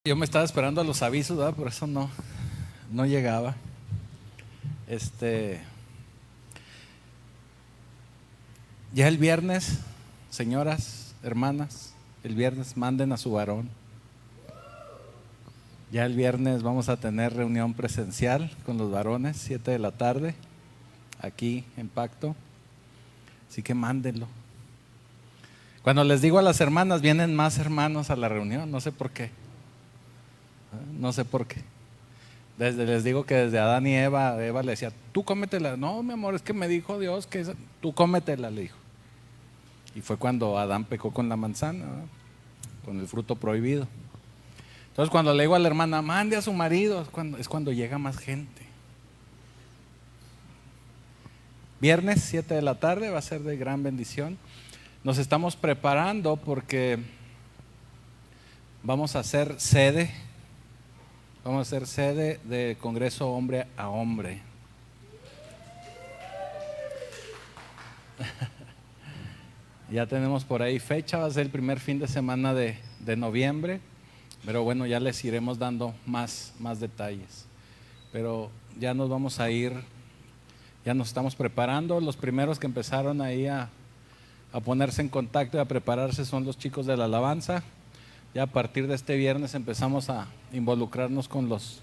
Yo me estaba esperando a los avisos, ¿verdad? Por eso no llegaba. Ya el viernes, señoras, hermanas, el viernes manden a su varón. Ya el viernes vamos a tener reunión presencial con los varones, 7 de la tarde, aquí en Pacto. Así que mándenlo. Cuando les digo a las hermanas, vienen más hermanos a la reunión, no sé por qué. No sé por qué. Les digo que desde Adán y Eva le decía, tú cómetela. No, mi amor, es que me dijo Dios que tú cómetela, le dijo. Y fue cuando Adán pecó con la manzana, ¿verdad? Con el fruto prohibido. Entonces cuando le digo a la hermana, mande a su marido, es cuando llega más gente. Viernes 7 de la tarde va a ser de gran bendición. Nos estamos preparando porque vamos a ser sede de Congreso Hombre a Hombre. Ya tenemos por ahí fecha, va a ser el primer fin de semana de noviembre, pero bueno, ya les iremos dando más detalles. Pero ya nos vamos a ir, ya nos estamos preparando. Los primeros que empezaron ahí a ponerse en contacto y a prepararse son los chicos de la alabanza. Ya a partir de este viernes empezamos a involucrarnos con los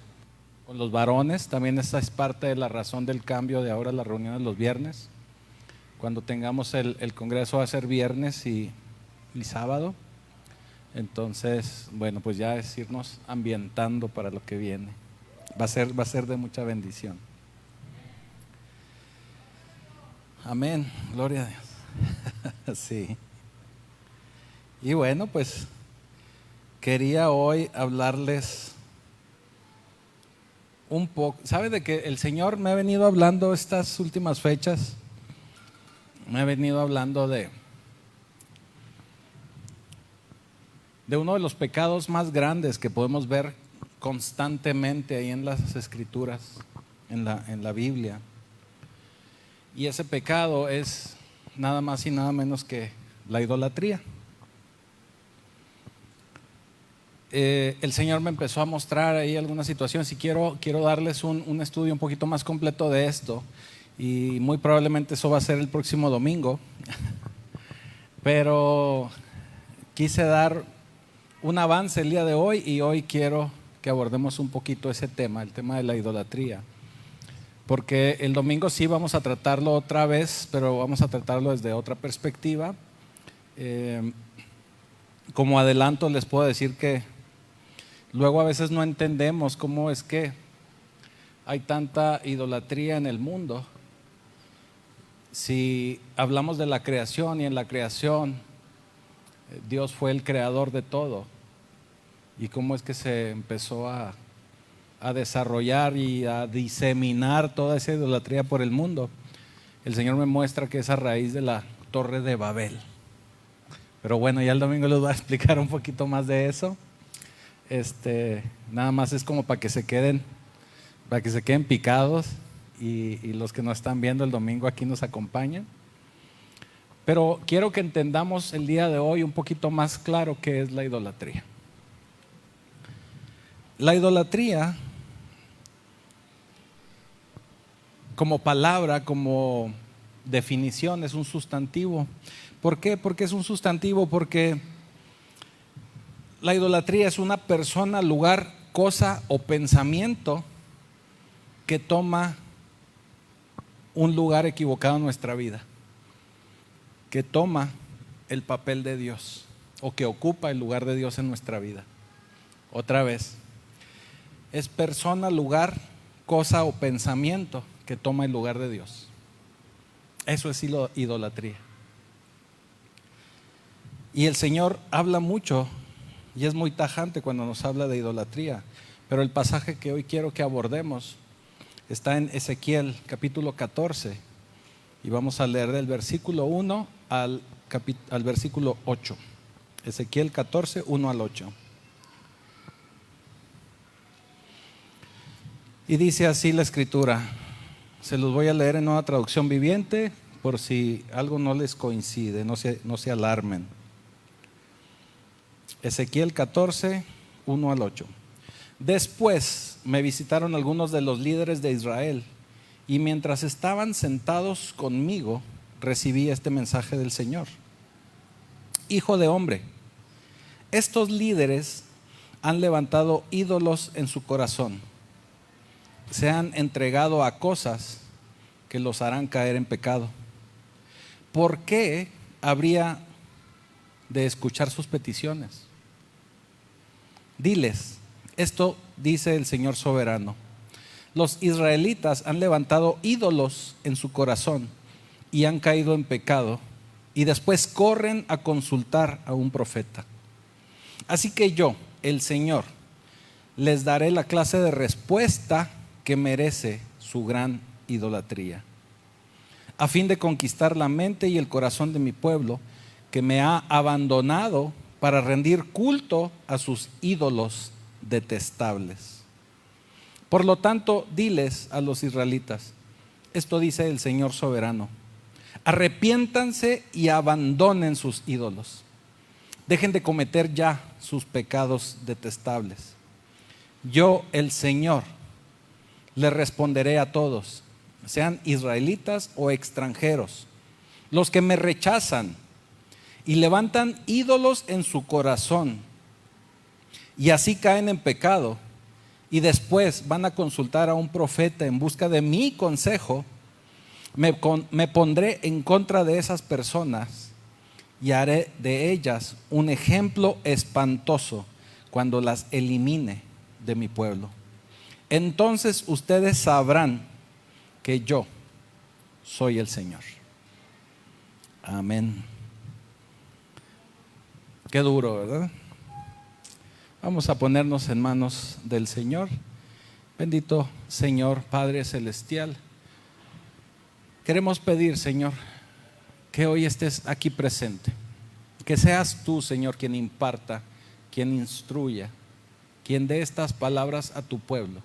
varones. También esa es parte de la razón del cambio de ahora las reuniones los viernes. Cuando tengamos el congreso va a ser viernes y sábado. Entonces, bueno, pues ya es irnos ambientando para lo que viene. Va a ser de mucha bendición. Amén, gloria a Dios. Sí. Y bueno, pues quería hoy hablarles un poco. ¿Sabe de que el Señor me ha venido hablando estas últimas fechas? Me ha venido hablando de uno de los pecados más grandes que podemos ver constantemente ahí en las Escrituras, en la Biblia. Y ese pecado es nada más y nada menos que la idolatría. El Señor me empezó a mostrar ahí algunas situaciones y quiero darles un estudio un poquito más completo de esto, y muy probablemente eso va a ser el próximo domingo. Pero quise dar un avance el día de hoy, y hoy quiero que abordemos un poquito ese tema, el tema de la idolatría, porque el domingo sí vamos a tratarlo otra vez, pero vamos a tratarlo desde otra perspectiva. Como adelanto les puedo decir que luego a veces no entendemos cómo es que hay tanta idolatría en el mundo. Si hablamos de la creación, y en la creación Dios fue el creador de todo, y cómo es que se empezó a desarrollar y a diseminar toda esa idolatría por el mundo. El Señor me muestra que es a raíz de la Torre de Babel. Pero bueno, ya el domingo les voy a explicar un poquito más de eso. Nada más es como para que se queden picados, y los que nos están viendo el domingo aquí nos acompañan. Pero quiero que entendamos el día de hoy un poquito más claro qué es la idolatría. La idolatría, como palabra, como definición, es un sustantivo. ¿Por qué? Porque es un sustantivo, porque la idolatría es una persona, lugar, cosa o pensamiento que toma un lugar equivocado en nuestra vida, que toma el papel de Dios, o que ocupa el lugar de Dios en nuestra vida. Otra vez, es persona, lugar, cosa o pensamiento que toma el lugar de Dios. Eso es idolatría. Y el Señor habla mucho y es muy tajante cuando nos habla de idolatría. Pero el pasaje que hoy quiero que abordemos está en Ezequiel capítulo 14, y vamos a leer del versículo 1 al versículo 8. Ezequiel 14, 1 al 8. Y dice así la escritura. Se los voy a leer en Nueva Traducción Viviente, por si algo no les coincide, no se alarmen. Ezequiel 14, 1 al 8. Después me visitaron algunos de los líderes de Israel y mientras estaban sentados conmigo recibí este mensaje del Señor. Hijo de hombre, estos líderes han levantado ídolos en su corazón, se han entregado a cosas que los harán caer en pecado. ¿Por qué habría de escuchar sus peticiones? Diles, esto dice el Señor soberano: los israelitas han levantado ídolos en su corazón y han caído en pecado, y después corren a consultar a un profeta. Así que yo, el Señor, les daré la clase de respuesta que merece su gran idolatría, a fin de conquistar la mente y el corazón de mi pueblo, que me ha abandonado para rendir culto a sus ídolos detestables. Por lo tanto, diles a los israelitas, esto dice el Señor soberano: arrepiéntanse y abandonen sus ídolos. Dejen de cometer ya sus pecados detestables. Yo, el Señor, les responderé a todos, sean israelitas o extranjeros, los que me rechazan y levantan ídolos en su corazón y así caen en pecado y después van a consultar a un profeta en busca de mi consejo. Me pondré en contra de esas personas y haré de ellas un ejemplo espantoso cuando las elimine de mi pueblo. Entonces ustedes sabrán que yo soy el Señor. Amén. Qué duro, ¿verdad? Vamos a ponernos en manos del Señor. Bendito Señor, Padre Celestial, queremos pedir, Señor, que hoy estés aquí presente, que seas tú, Señor, quien imparta, quien instruya, quien dé estas palabras a tu pueblo.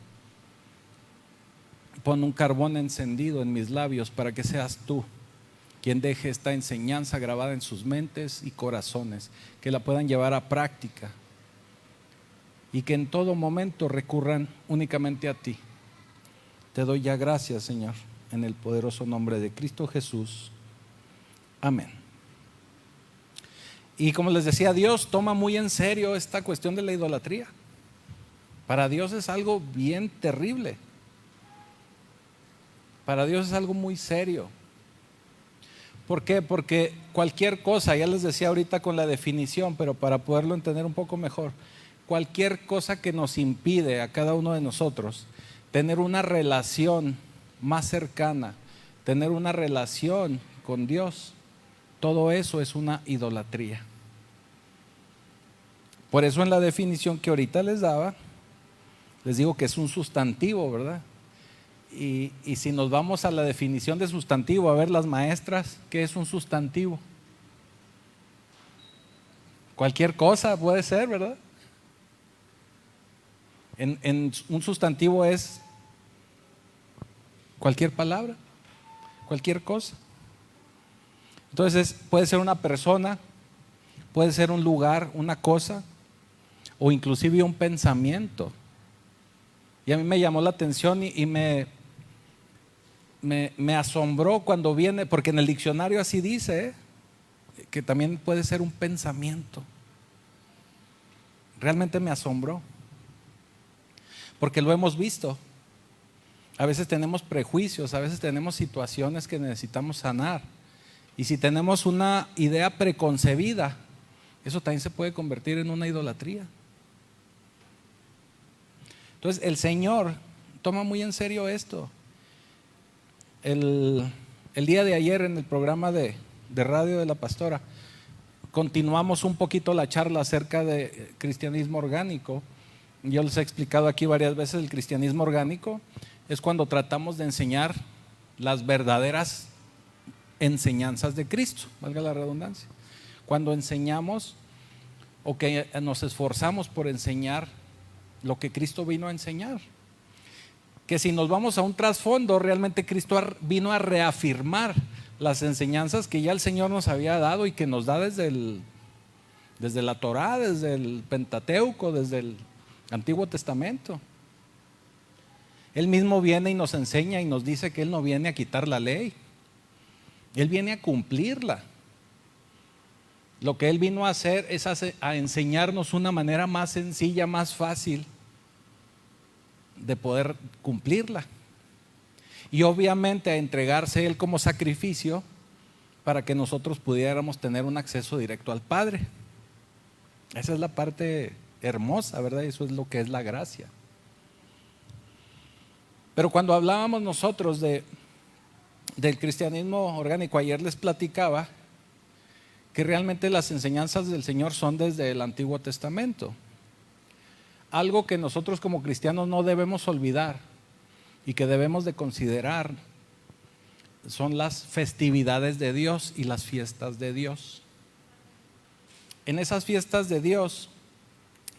Pon un carbón encendido en mis labios para que seas tú quien deje esta enseñanza grabada en sus mentes y corazones, que la puedan llevar a práctica y que en todo momento recurran únicamente a ti. Te doy ya gracias, Señor, en el poderoso nombre de Cristo Jesús. Amén. Y como les decía, Dios toma muy en serio esta cuestión de la idolatría. Para Dios es algo bien terrible. Para Dios es algo muy serio. ¿Por qué? Porque cualquier cosa, ya les decía ahorita con la definición, pero para poderlo entender un poco mejor, cualquier cosa que nos impide a cada uno de nosotros tener una relación más cercana, tener una relación con Dios, todo eso es una idolatría. Por eso en la definición que ahorita les daba, les digo que es un sustantivo, ¿verdad? Y si nos vamos a la definición de sustantivo, a ver las maestras, ¿qué es un sustantivo? Cualquier cosa puede ser, ¿verdad? En un sustantivo es cualquier palabra, cualquier cosa. Entonces puede ser una persona, puede ser un lugar, una cosa, o inclusive un pensamiento. Y a mí me llamó la atención y me asombró cuando viene, porque en el diccionario así dice, que también puede ser un pensamiento. Realmente me asombró, porque lo hemos visto. A veces tenemos prejuicios, a veces tenemos situaciones que necesitamos sanar. Y si tenemos una idea preconcebida, eso también se puede convertir en una idolatría. Entonces el Señor toma muy en serio esto. El día de ayer en el programa de radio de la pastora continuamos un poquito la charla acerca de cristianismo orgánico. Yo les he explicado aquí varias veces, el cristianismo orgánico es cuando tratamos de enseñar las verdaderas enseñanzas de Cristo, valga la redundancia. Cuando enseñamos o que nos esforzamos por enseñar lo que Cristo vino a enseñar. Que si nos vamos a un trasfondo, realmente Cristo vino a reafirmar las enseñanzas que ya el Señor nos había dado y que nos da desde la Torá, desde el Pentateuco, desde Antiguo Testamento. Él mismo viene y nos enseña y nos dice que Él no viene a quitar la ley, Él viene a cumplirla. Lo que Él vino a hacer es a enseñarnos una manera más sencilla, más fácil de poder cumplirla. Y obviamente a entregarse Él como sacrificio para que nosotros pudiéramos tener un acceso directo al Padre. Esa es la parte hermosa, ¿verdad? Eso es lo que es la gracia. Pero cuando hablábamos nosotros del cristianismo orgánico, ayer les platicaba que realmente las enseñanzas del Señor son desde el Antiguo Testamento. Algo que nosotros como cristianos no debemos olvidar y que debemos de considerar son las festividades de Dios y las fiestas de Dios. En esas fiestas de Dios,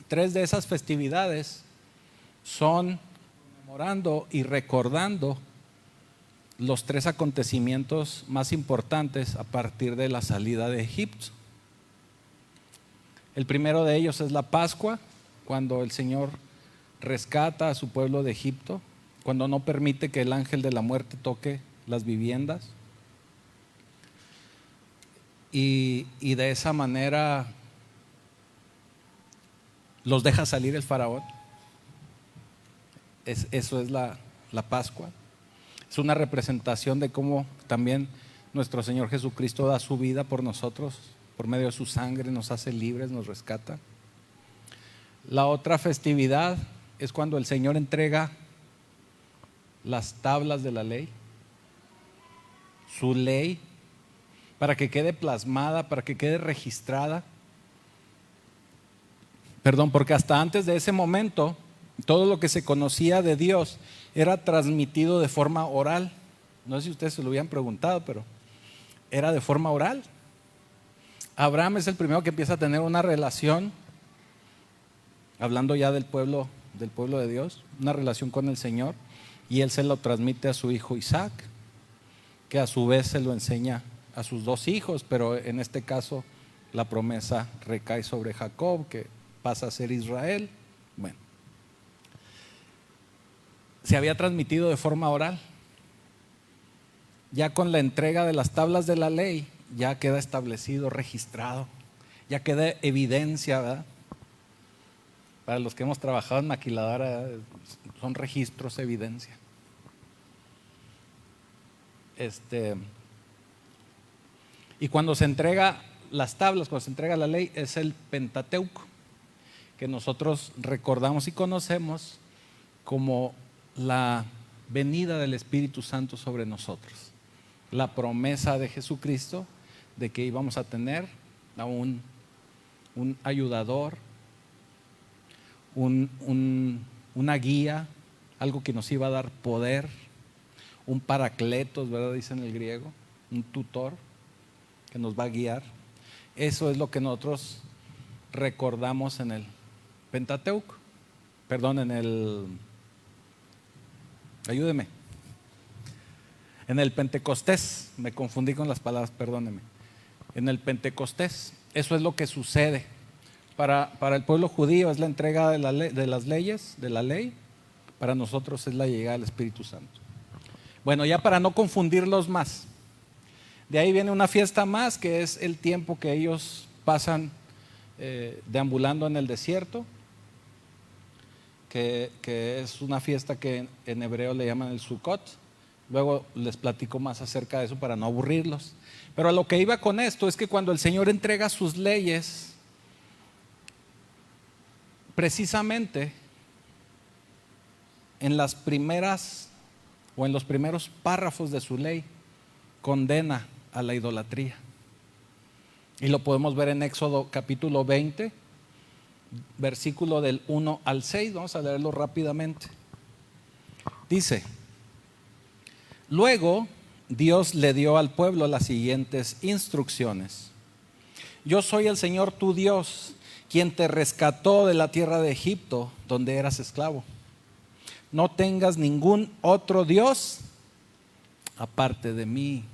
3 de esas festividades son conmemorando y recordando los 3 acontecimientos más importantes a partir de la salida de Egipto. El primero de ellos es la Pascua, cuando el Señor rescata a su pueblo de Egipto, cuando no permite que el ángel de la muerte toque las viviendas. Y de esa manera los deja salir el faraón. Eso es la Pascua. Es una representación de cómo también nuestro Señor Jesucristo da su vida por nosotros, por medio de su sangre nos hace libres, nos rescata. La otra festividad es cuando el Señor entrega las tablas de la ley, su ley, para que quede plasmada, para que quede registrada. Porque hasta antes de ese momento todo lo que se conocía de Dios era transmitido de forma oral. No sé si ustedes se lo habían preguntado, pero era de forma oral. Abraham es el primero que empieza a tener una relación, hablando ya del pueblo de Dios, una relación con el Señor, y él se lo transmite a su hijo Isaac, que a su vez se lo enseña a sus 2 hijos, pero en este caso la promesa recae sobre Jacob, que pasa a ser Israel. Bueno, se había transmitido de forma oral. Ya con la entrega de las tablas de la ley, ya queda establecido, registrado, ya queda evidencia, ¿verdad? Para los que hemos trabajado en maquiladora, son registros, evidencia. Y cuando se entrega las tablas, cuando se entrega la ley, es el Pentateuco, que nosotros recordamos y conocemos como la venida del Espíritu Santo sobre nosotros, la promesa de Jesucristo de que íbamos a tener a un ayudador, una guía, algo que nos iba a dar poder, un paracletos, ¿verdad? Dice en el griego, un tutor que nos va a guiar. Eso es lo que nosotros recordamos en el Pentateuco, ayúdeme, en el Pentecostés, me confundí con las palabras, perdóneme. En el Pentecostés, eso es lo que sucede. Para el pueblo judío es la entrega de las leyes, de la ley. Para nosotros es la llegada del Espíritu Santo. Bueno, ya para no confundirlos más, de ahí viene una fiesta más, que es el tiempo que ellos pasan deambulando en el desierto, que es una fiesta que en hebreo le llaman el Sukkot. Luego les platico más acerca de eso para no aburrirlos. Pero a lo que iba con esto es que cuando el Señor entrega sus leyes, precisamente en las primeras o en los primeros párrafos de su ley condena a la idolatría. Y lo podemos ver en Éxodo capítulo 20, versículo del 1 al 6. Vamos a leerlo rápidamente. Dice: luego Dios le dio al pueblo las siguientes instrucciones: yo soy el Señor tu Dios, quien te rescató de la tierra de Egipto, donde eras esclavo. No tengas ningún otro Dios aparte de mí.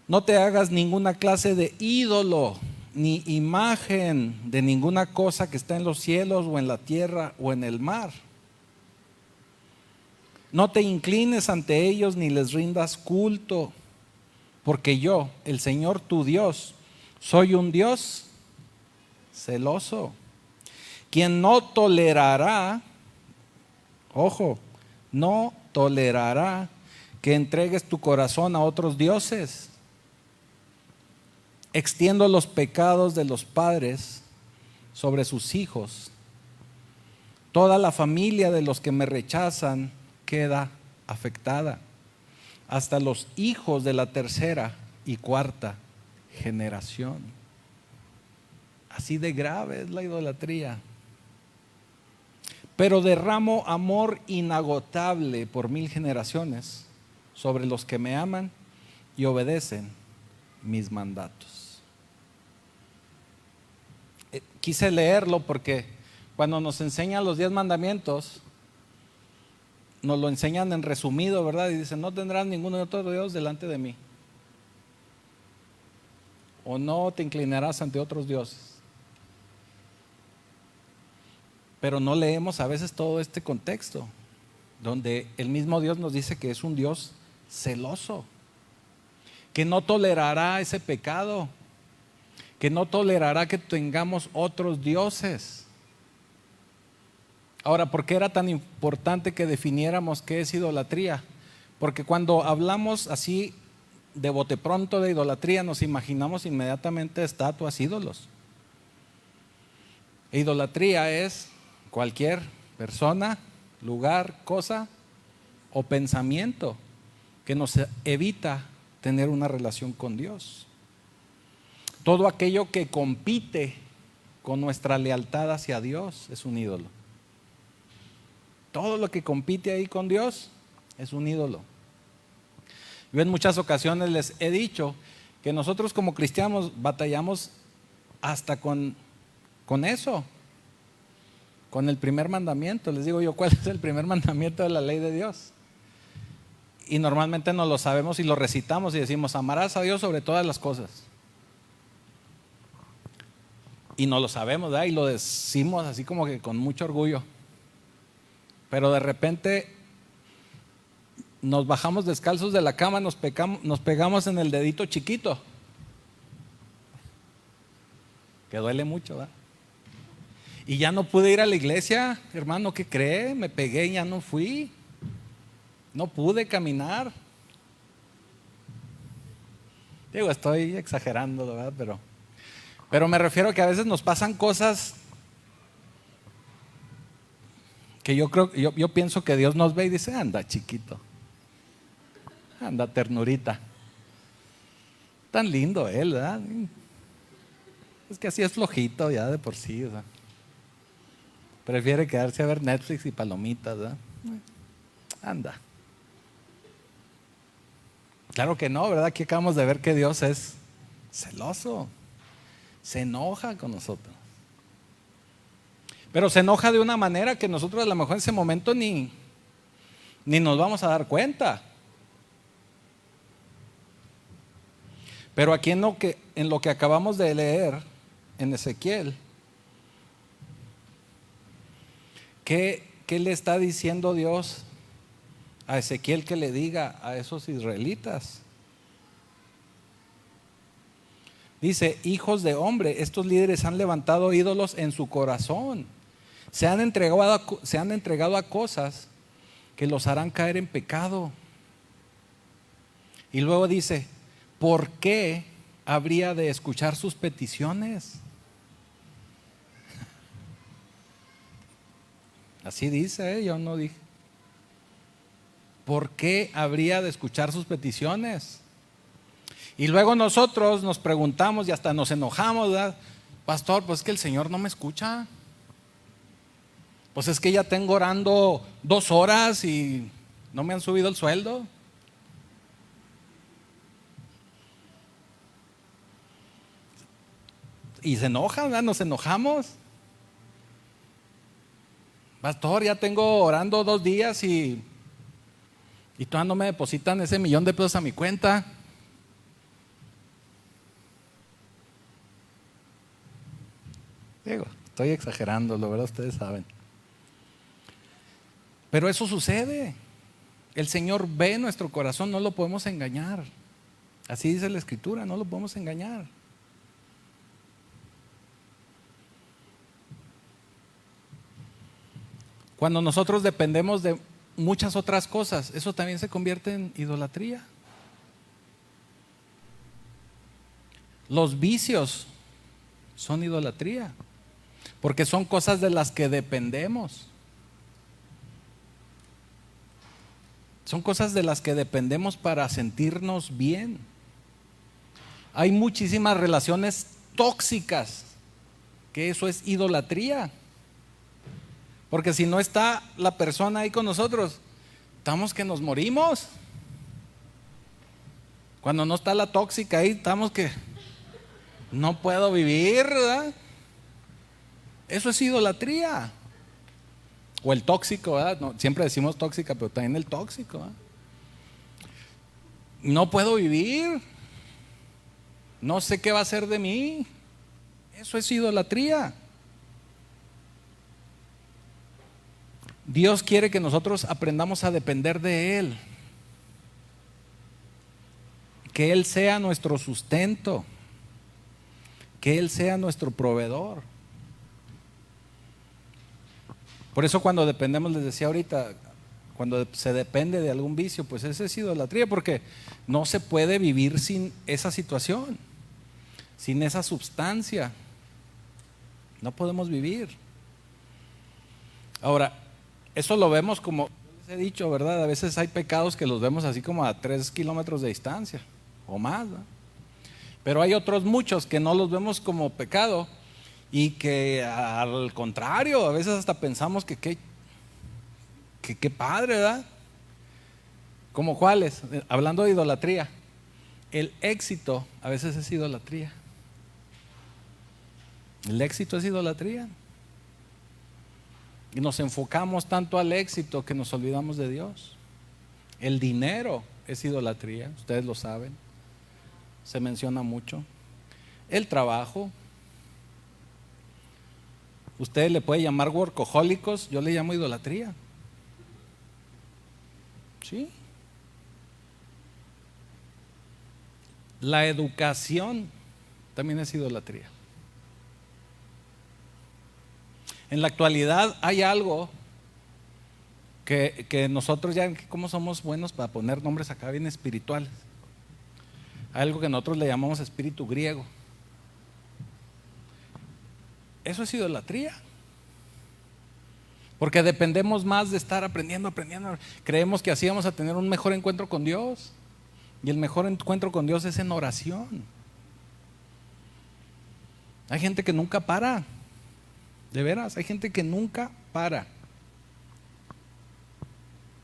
No te hagas ninguna clase de ídolo ni imagen de ninguna cosa que está en los cielos o en la tierra o en el mar. No te inclines ante ellos ni les rindas culto, porque yo, el Señor tu Dios, soy un Dios celoso, quien no tolerará, ojo, no tolerará que entregues tu corazón a otros dioses. Extiendo los pecados de los padres sobre sus hijos. Toda la familia de los que me rechazan queda afectada, hasta los hijos de la tercera y cuarta generación. Así de grave es la idolatría. Pero derramo amor inagotable por 1000 generaciones sobre los que me aman y obedecen mis mandatos. Quise leerlo porque cuando nos enseñan los 10 mandamientos, nos lo enseñan en resumido, ¿verdad? Y dicen, no tendrás ningún otro Dios delante de mí, o no te inclinarás ante otros dioses. Pero no leemos a veces todo este contexto, donde el mismo Dios nos dice que es un Dios celoso, que no tolerará ese pecado, que no tolerará que tengamos otros dioses. Ahora, ¿por qué era tan importante que definiéramos qué es idolatría? Porque cuando hablamos así de bote pronto de idolatría, nos imaginamos inmediatamente estatuas, ídolos. E idolatría es cualquier persona, lugar, cosa o pensamiento que nos evita tener una relación con Dios. Todo aquello que compite con nuestra lealtad hacia Dios es un ídolo. Todo lo que compite ahí con Dios es un ídolo. Yo en muchas ocasiones les he dicho que nosotros como cristianos batallamos hasta con eso, con el primer mandamiento. Les digo yo, ¿cuál es el primer mandamiento de la ley de Dios? Y normalmente no lo sabemos y lo recitamos y decimos, amarás a Dios sobre todas las cosas. Y no lo sabemos, ¿verdad? Y lo decimos así como que con mucho orgullo. Pero de repente nos bajamos descalzos de la cama, nos pegamos en el dedito chiquito, que duele mucho, ¿verdad? Y ya no pude ir a la iglesia, hermano, ¿qué cree? Me pegué y ya no fui. No pude caminar. Digo, estoy exagerando, ¿verdad? Pero me refiero a que a veces nos pasan cosas que yo pienso que Dios nos ve y dice, anda chiquito, anda ternurita, tan lindo él, ¿verdad? Es que así es flojito ya de por sí, ¿verdad? Prefiere quedarse a ver Netflix y palomitas, ¿verdad? Anda. Claro que no, ¿verdad? Aquí acabamos de ver que Dios es celoso, se enoja con nosotros. Pero se enoja de una manera que nosotros a lo mejor en ese momento ni nos vamos a dar cuenta. Pero aquí en lo que acabamos de leer en Ezequiel, ¿qué le está diciendo Dios a Ezequiel que le diga a esos israelitas? Dice, hijos de hombre, estos líderes han levantado ídolos en su corazón. Se han entregado a cosas que los harán caer en pecado. Y luego dice, ¿por qué habría de escuchar sus peticiones? Así dice, yo no dije. ¿Por qué habría de escuchar sus peticiones? Y luego nosotros nos preguntamos y hasta nos enojamos, ¿verdad? Pastor, pues es que el Señor no me escucha. Pues es que ya tengo orando 2 horas y no me han subido el sueldo. Y se enojan, ¿verdad? Nos enojamos. Pastor, ya tengo orando 2 días y todavía no me depositan ese $1,000,000 de pesos a mi cuenta. Digo, estoy exagerando, la verdad ustedes saben. Pero eso sucede. El Señor ve nuestro corazón, no lo podemos engañar. Así dice la Escritura, no lo podemos engañar. Cuando nosotros dependemos de muchas otras cosas, eso también se convierte en idolatría. Los vicios son idolatría, porque son cosas de las que dependemos. Son cosas de las que dependemos para sentirnos bien. Hay muchísimas relaciones tóxicas, que eso es idolatría. Porque si no está la persona ahí con nosotros, estamos que nos morimos. Cuando no está la tóxica ahí, estamos que no puedo vivir, ¿verdad? Eso es idolatría. O el tóxico, ¿verdad? No, siempre decimos tóxica, pero también el tóxico, ¿verdad? No puedo vivir. No sé qué va a ser de mí. Eso es idolatría. Dios quiere que nosotros aprendamos a depender de Él. Que Él sea nuestro sustento. Que Él sea nuestro proveedor. Por eso cuando dependemos, les decía ahorita, cuando se depende de algún vicio, pues esa es idolatría, porque no se puede vivir sin esa situación, sin esa sustancia. No podemos vivir. Ahora, eso lo vemos como les he dicho, ¿verdad? A veces hay pecados que los vemos así como a 3 kilómetros de distancia o más, ¿no? Pero hay otros muchos que no los vemos como pecado y que al contrario, a veces hasta pensamos que qué padre, ¿verdad? ¿Como cuáles? Hablando de idolatría, el éxito a veces es idolatría. El éxito es idolatría. Y nos enfocamos tanto al éxito que nos olvidamos de Dios. El dinero es idolatría, ustedes lo saben, se menciona mucho. El trabajo, ustedes le pueden llamar workahólicos, yo le llamo idolatría. ¿Sí? La educación también es idolatría. En la actualidad hay algo que nosotros ya, ¿cómo somos buenos para poner nombres acá bien espirituales? Hay algo que nosotros le llamamos espíritu griego. Eso es idolatría. Porque dependemos más de estar aprendiendo. Creemos que así vamos a tener un mejor encuentro con Dios. Y el mejor encuentro con Dios es en oración. Hay gente que nunca para. De veras, hay gente que nunca para.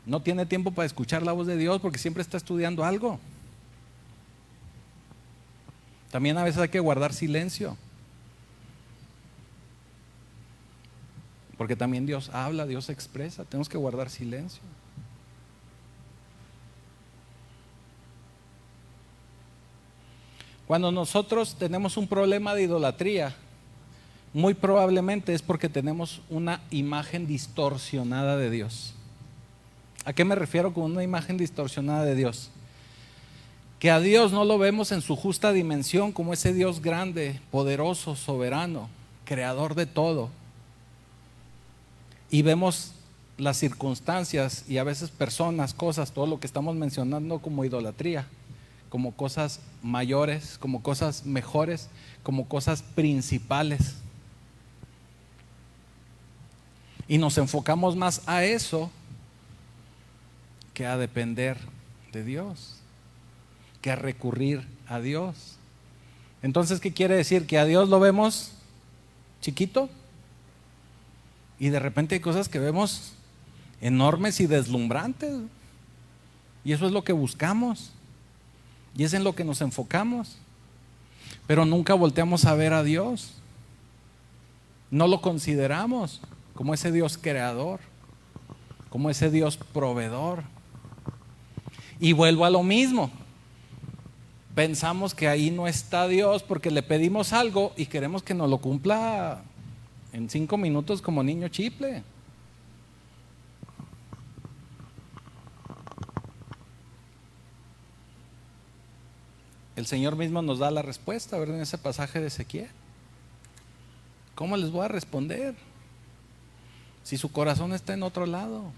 No tiene tiempo para escuchar la voz de Dios porque siempre está estudiando algo. También a veces hay que guardar silencio. Porque también Dios habla, Dios expresa. Tenemos que guardar silencio. Cuando nosotros tenemos un problema de idolatría, muy probablemente es porque tenemos una imagen distorsionada de Dios. ¿A qué me refiero con una imagen distorsionada de Dios? Que a Dios no lo vemos en su justa dimensión como ese Dios grande, poderoso, soberano, creador de todo. Y vemos las circunstancias y a veces personas, cosas, todo lo que estamos mencionando como idolatría, como cosas mayores, como cosas mejores, como cosas principales. Y nos enfocamos más a eso que a depender de Dios, que a recurrir a Dios. Entonces, ¿qué quiere decir? Que a Dios lo vemos chiquito y de repente hay cosas que vemos enormes y deslumbrantes. Y eso es lo que buscamos y es en lo que nos enfocamos. Pero nunca volteamos a ver a Dios. No lo consideramos como ese Dios creador, como ese Dios proveedor. Y vuelvo a lo mismo. Pensamos que ahí no está Dios porque le pedimos algo y queremos que nos lo cumpla en 5 minutos como niño chiple. El Señor mismo nos da la respuesta, ¿verdad? En ese pasaje de Ezequiel. ¿Cómo les voy a responder si su corazón está en otro lado?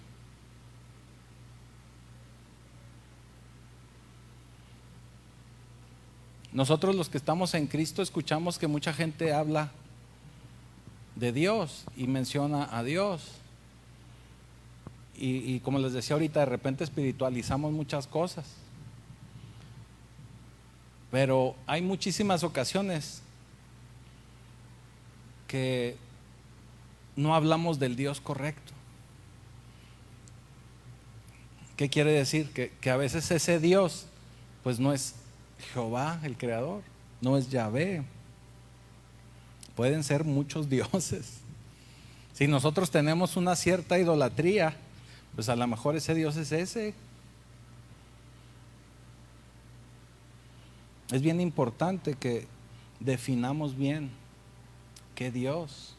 Nosotros los que estamos en Cristo escuchamos que mucha gente habla de Dios y menciona a Dios. Y como les decía ahorita, de repente espiritualizamos muchas cosas. Pero hay muchísimas ocasiones que no hablamos del Dios correcto. ¿Qué quiere decir? Que a veces ese Dios pues no es Jehová el creador, no es Yahvé. Pueden ser muchos dioses. Si nosotros tenemos una cierta idolatría, pues a lo mejor ese Dios es ese. Es bien importante que definamos bien qué Dios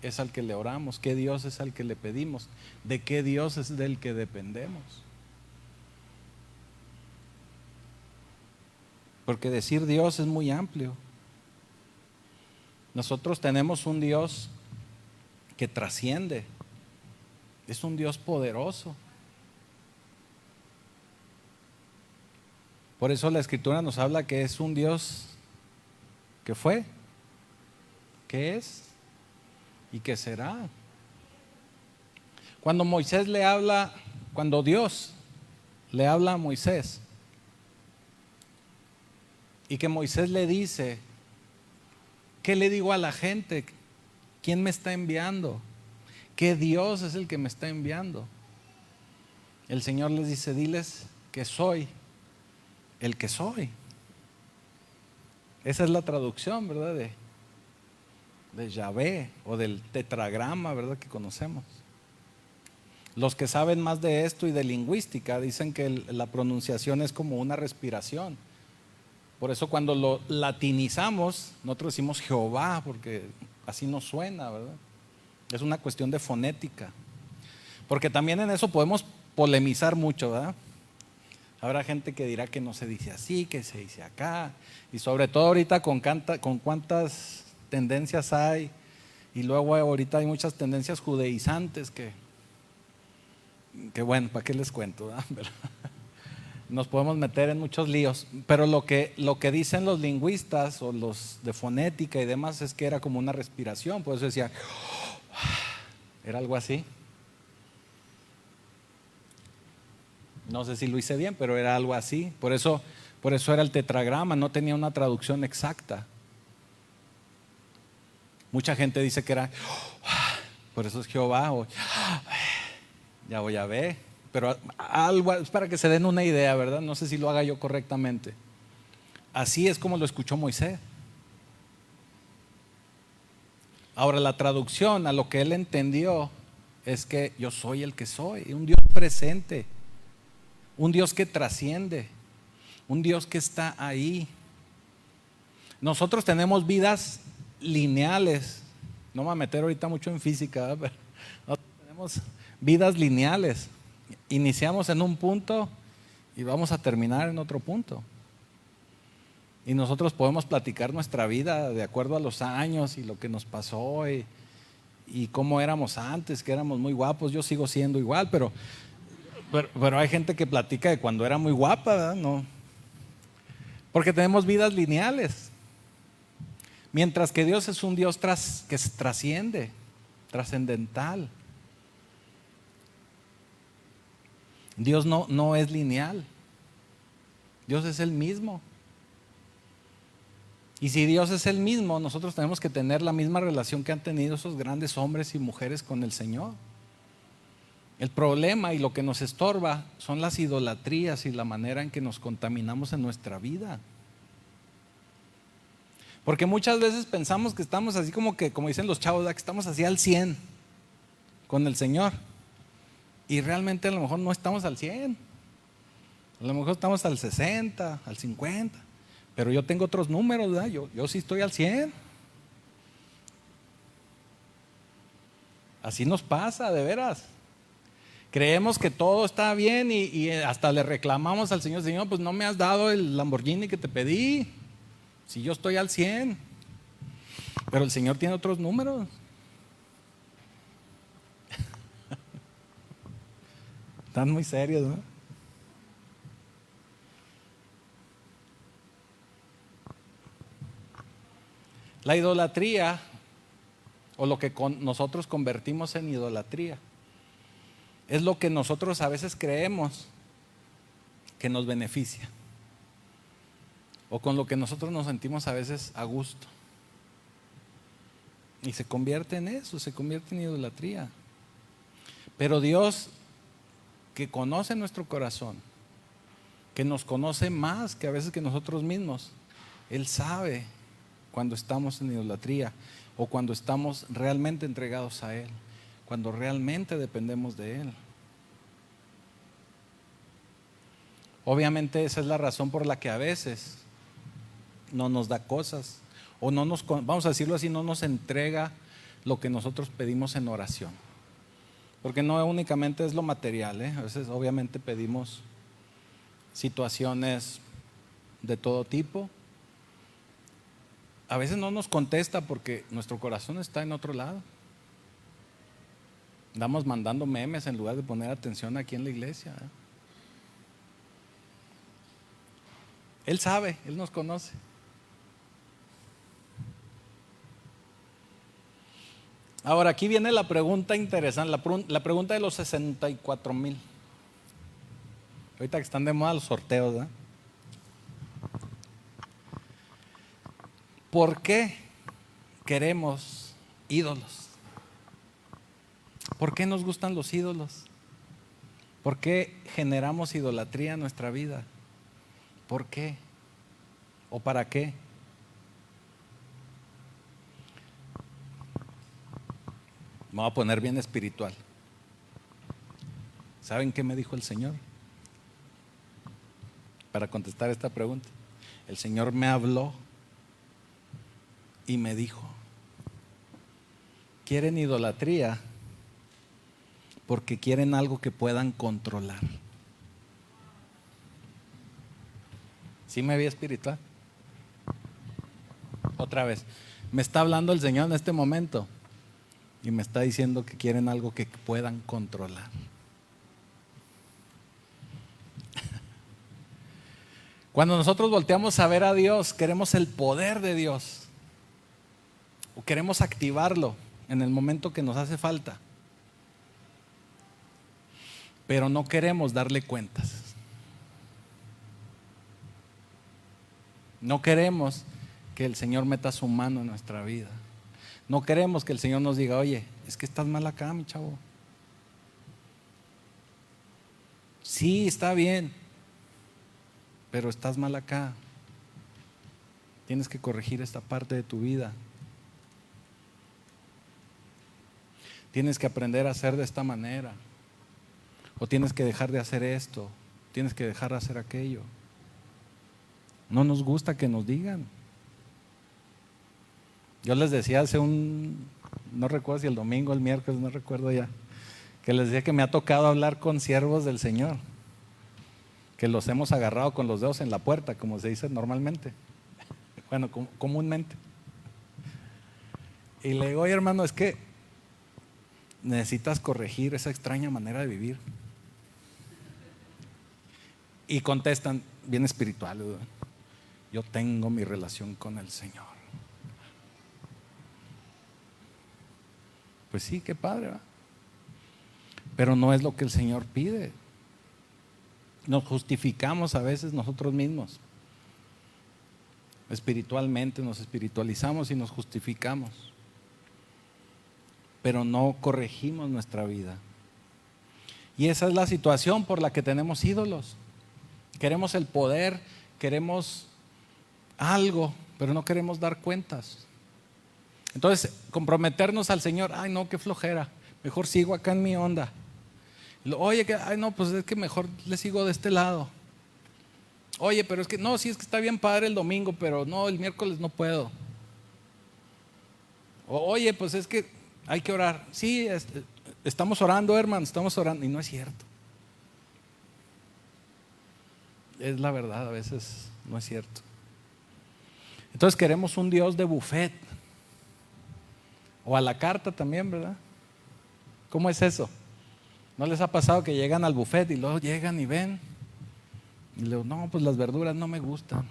es al que le oramos, qué Dios es al que le pedimos, de qué Dios es del que dependemos. Porque decir Dios es muy amplio. Nosotros tenemos un Dios que trasciende, es un Dios poderoso. Por eso la Escritura nos habla que es un Dios que fue, que es y que será. Cuando Dios le habla a Moisés y que Moisés le dice, ¿qué le digo a la gente? ¿Quién me está enviando? ¿Qué Dios es el que me está enviando? El Señor les dice, diles que soy el que soy. Esa es la traducción, ¿verdad? De Yahvé o del tetragrama, ¿verdad? Que conocemos. Los que saben más de esto y de lingüística dicen que la pronunciación es como una respiración. Por eso cuando lo latinizamos, nosotros decimos Jehová, porque así nos suena, ¿verdad? Es una cuestión de fonética. Porque también en eso podemos polemizar mucho, ¿verdad? Habrá gente que dirá que no se dice así, que se dice acá. Y sobre todo ahorita con cuántas tendencias hay. Y luego ahorita hay muchas tendencias judaizantes que bueno, ¿para qué les cuento, verdad? Pero nos podemos meter en muchos líos. Pero lo que dicen los lingüistas o los de fonética y demás es que era como una respiración. Por eso decía, era algo así. No sé si lo hice bien, pero era algo así. Por eso era el tetragrama, no tenía una traducción exacta. Mucha gente dice que era, por eso es Jehová, o ya voy a ver. Pero algo es para que se den una idea, ¿verdad? No sé si lo haga yo correctamente. Así es como lo escuchó Moisés. Ahora la traducción a lo que él entendió es que yo soy el que soy, un Dios presente. Un Dios que trasciende, un Dios que está ahí. Nosotros tenemos vidas lineales. No me voy a meter ahorita mucho en física, ¿verdad? Pero nosotros tenemos vidas lineales. Iniciamos en un punto y vamos a terminar en otro punto. Y nosotros podemos platicar nuestra vida de acuerdo a los años y lo que nos pasó y cómo éramos antes, que éramos muy guapos. Yo sigo siendo igual, pero hay gente que platica de cuando era muy guapa, ¿verdad? No. Porque tenemos vidas lineales. Mientras que Dios es un Dios que trasciende, trascendental. Dios no es lineal. Dios es el mismo. Y si Dios es el mismo, nosotros tenemos que tener la misma relación que han tenido esos grandes hombres y mujeres con el Señor. El problema y lo que nos estorba son las idolatrías y la manera en que nos contaminamos en nuestra vida. Porque muchas veces pensamos que estamos así como dicen los chavos, que estamos así al 100 con el Señor. Y realmente a lo mejor no estamos al 100. A lo mejor estamos al 60, al 50. Pero yo tengo otros números, ¿verdad? Yo sí estoy al 100. Así nos pasa, de veras. Creemos que todo está bien y hasta le reclamamos al Señor: Señor, pues no me has dado el Lamborghini que te pedí, si yo estoy al 100. Pero el Señor tiene otros números. Están muy serios, ¿no? La idolatría, o lo que nosotros convertimos en idolatría, es lo que nosotros a veces creemos que nos beneficia, o con lo que nosotros nos sentimos a veces a gusto, y se convierte en eso, se convierte en idolatría. Pero Dios, que conoce nuestro corazón, que nos conoce más que a veces que nosotros mismos, Él sabe cuando estamos en idolatría, o cuando estamos realmente entregados a Él, cuando realmente dependemos de Él. Obviamente esa es la razón por la que a veces no nos da cosas, o no nos, vamos a decirlo así, no nos entrega lo que nosotros pedimos en oración. Porque no únicamente es lo material, a veces obviamente pedimos situaciones de todo tipo. A veces no nos contesta porque nuestro corazón está en otro lado. Andamos mandando memes en lugar de poner atención aquí en la iglesia. Él sabe, Él nos conoce. Ahora aquí viene la pregunta interesante, la pregunta de los 64,000. Ahorita que están de moda los sorteos, ¿verdad? ¿Por qué queremos ídolos? ¿Por qué nos gustan los ídolos? ¿Por qué generamos idolatría en nuestra vida? ¿Por qué? ¿O para qué? Me voy a poner bien espiritual. ¿Saben qué me dijo el Señor? Para contestar esta pregunta, el Señor me habló y me dijo: quieren idolatría porque quieren algo que puedan controlar. ¿Sí me vi espiritual? Otra vez, me está hablando el Señor en este momento y me está diciendo que quieren algo que puedan controlar. Cuando nosotros volteamos a ver a Dios, queremos el poder de Dios, o queremos activarlo en el momento que nos hace falta, pero no queremos darle cuentas. No queremos que el Señor meta su mano en nuestra vida. No queremos que el Señor nos diga: oye, es que estás mal acá, mi chavo. Sí, está bien, pero estás mal acá. Tienes que corregir esta parte de tu vida. Tienes que aprender a hacer de esta manera. O tienes que dejar de hacer esto. Tienes que dejar de hacer aquello. No nos gusta que nos digan. Yo les decía no recuerdo si el domingo o el miércoles, no recuerdo ya, que les decía que me ha tocado hablar con siervos del Señor, que los hemos agarrado con los dedos en la puerta, como se dice normalmente, bueno, comúnmente. Y le digo: oye, hermano, es que necesitas corregir esa extraña manera de vivir. Y contestan bien espirituales: yo tengo mi relación con el Señor. Pues sí, qué padre, ¿verdad? Pero no es lo que el Señor pide. Nos justificamos a veces nosotros mismos. Espiritualmente nos espiritualizamos y nos justificamos, pero no corregimos nuestra vida. Y esa es la situación por la que tenemos ídolos. Queremos el poder, queremos algo, pero no queremos dar cuentas. Entonces, comprometernos al Señor: ay, no, qué flojera, mejor sigo acá en mi onda. Oye, ay, no, pues es que mejor le sigo de este lado. Oye, pero es que no, sí, es que está bien padre el domingo, pero no, el miércoles no puedo. Oye, pues es que hay que orar. Sí, estamos orando, hermano, estamos orando. Y no es cierto. Es la verdad, a veces no es cierto. Entonces queremos un Dios de buffet. O a la carta también, ¿verdad? ¿Cómo es eso? ¿No les ha pasado que llegan al buffet y luego llegan y ven? Y luego, no, pues las verduras no me gustan.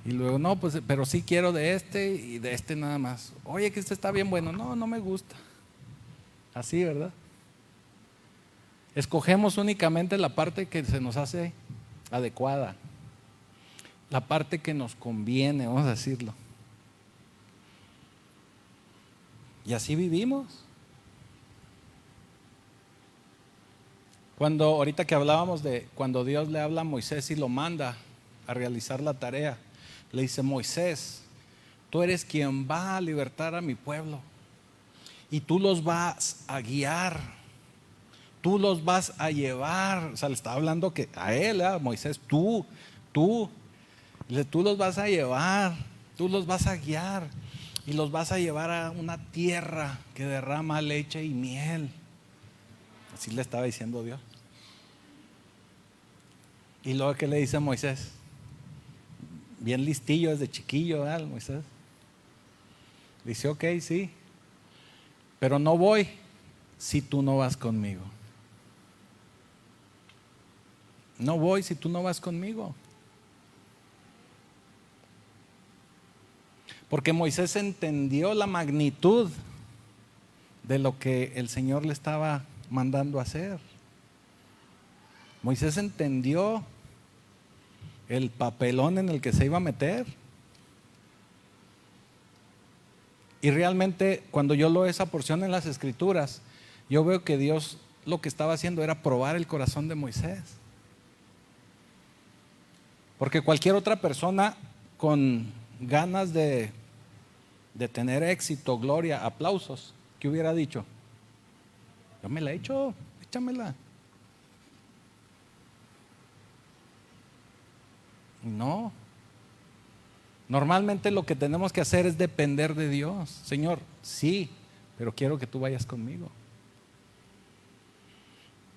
Y luego, no, pues, pero sí quiero de este y de este nada más. Oye, que este está bien bueno. No, no me gusta. Así, ¿verdad? Escogemos únicamente la parte que se nos hace adecuada, la parte que nos conviene, vamos a decirlo. Y así vivimos. Ahorita que hablábamos de cuando Dios le habla a Moisés y lo manda a realizar la tarea, le dice: Moisés, tú eres quien va a libertar a mi pueblo y tú los vas a guiar, tú los vas a llevar. O sea, le estaba hablando que a él, a Moisés, tú los vas a llevar, tú los vas a guiar y los vas a llevar a una tierra que derrama leche y miel. Así le estaba diciendo Dios. Y luego, ¿qué le dice a Moisés? Bien listillo desde chiquillo, ¿verdad, Moisés? Dice: ok, sí, pero no voy si tú no vas conmigo. No voy si tú no vas conmigo. Porque Moisés entendió la magnitud de lo que el Señor le estaba mandando a hacer. Moisés entendió el papelón en el que se iba a meter. Y realmente, cuando yo leo esa porción en las Escrituras, yo veo que Dios lo que estaba haciendo era probar el corazón de Moisés. Porque cualquier otra persona con ganas de tener éxito, gloria, aplausos, ¿qué hubiera dicho? Yo me la he hecho, échamela. No. Normalmente lo que tenemos que hacer es depender de Dios. Señor, sí, pero quiero que tú vayas conmigo.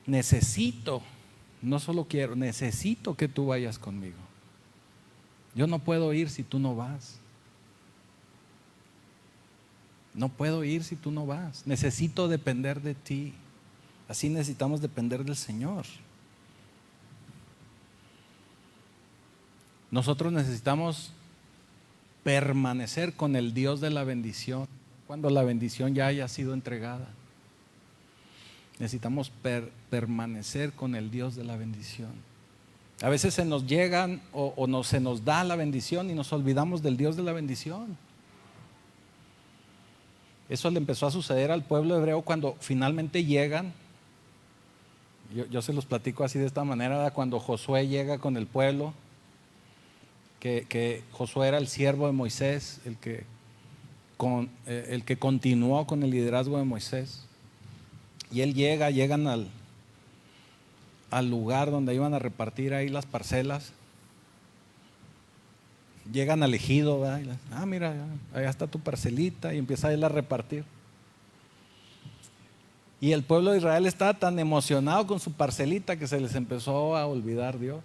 Necesito, no solo quiero, necesito que tú vayas conmigo. Yo no puedo ir si tú no vas. No puedo ir si tú no vas. Necesito depender de ti. Así necesitamos depender del Señor. Nosotros necesitamos permanecer con el Dios de la bendición cuando la bendición ya haya sido entregada. Necesitamos permanecer con el Dios de la bendición. A veces se nos llegan se nos da la bendición y nos olvidamos del Dios de la bendición. Eso le empezó a suceder al pueblo hebreo cuando finalmente llegan. Yo se los platico así de esta manera, ¿verdad? Cuando Josué llega con el pueblo, que Josué era el siervo de Moisés, el que continuó con el liderazgo de Moisés. Y él llegan al lugar donde iban a repartir ahí las parcelas. Llegan al ejido, ¿verdad? Mira, allá está tu parcelita, y empieza a ir a repartir. Y el pueblo de Israel estaba tan emocionado con su parcelita que se les empezó a olvidar Dios.